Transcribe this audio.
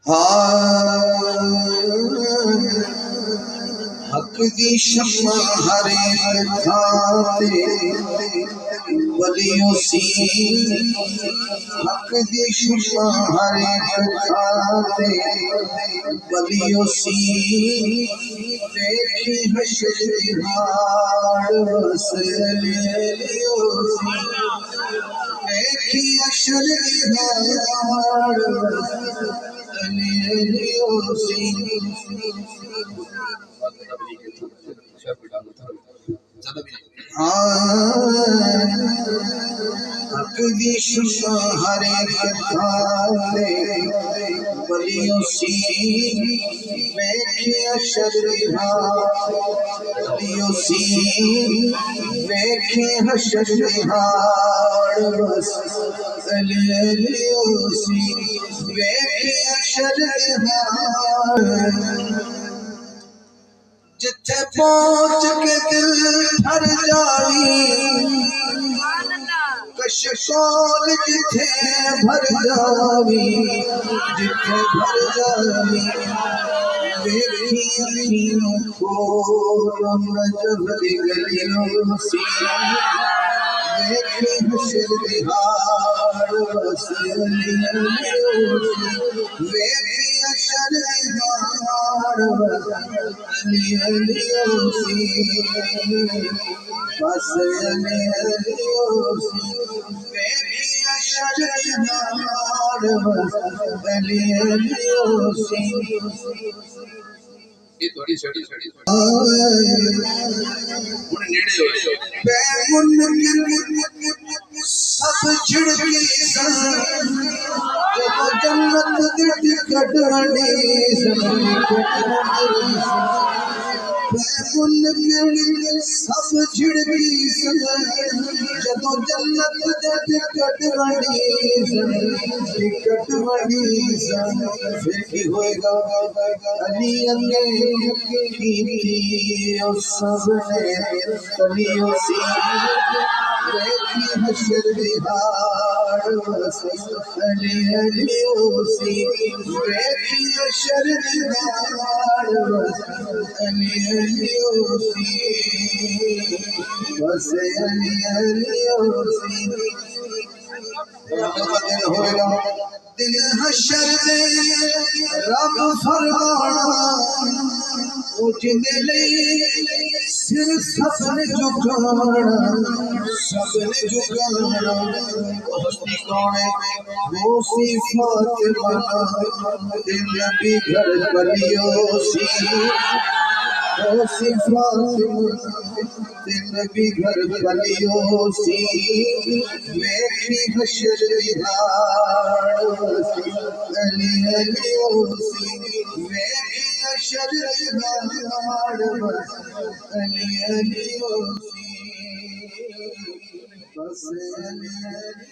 حق دی شمع ہر ایک کھاتے ولیوں سی، حق دی شمع ہر ایک کھاتے ولیوں سی، دیکھی حشر ہار وسلیوں سی، دیکھی حشر ہار وسلیوں سی۔ حق دی شمع ہر ایک کھاتے ولیوں سی، ویکھی حشر ولیوں سی، ویکھی حشر ہار وسلیوں سی، ویکھی حشر ہار۔ جتھے پہنچ کے دل بھر جاوی، کشکول جتھے بھر جاوی، جتھے بھر جاوی، دیکھی اکھیوں کھول نجف دی گلیوں سی، دیکھی حشر ہار وسلیوں سی، دیکھی حشر ہار وسلیوں سی، وسلیوں سی، دیکھی حشر ہار وسلیوں سی۔ سب چھڑکی سن جب جنت دی ٹکٹ وڈی سن، سب چھڑکی سن جب جنت دی ٹکٹ وڈی سن، ٹکٹ وڈی سن، پھر کی ہوئے گا علی اگے کیتی اس سب نے تلیوں سی، دیکھی حشر ہار وسلیوں سی، دیکھی حشر ہار وسلیوں سی، وسلیوں سی۔ دن حشر دے رب فرمانا، اٹھنے لئی سر سب نے جھکانا، سب نے جھکانا۔ ہستی کون ہے؟ وہ سی فاطمہ نبی گھر ولیوں سی، وہ سی فاطمہ نبی گھر ولیوں سی، ویکھی حشر ہار وسلیوں سی، ویکھی حشر ہار وسلیوں سی، وسلیوں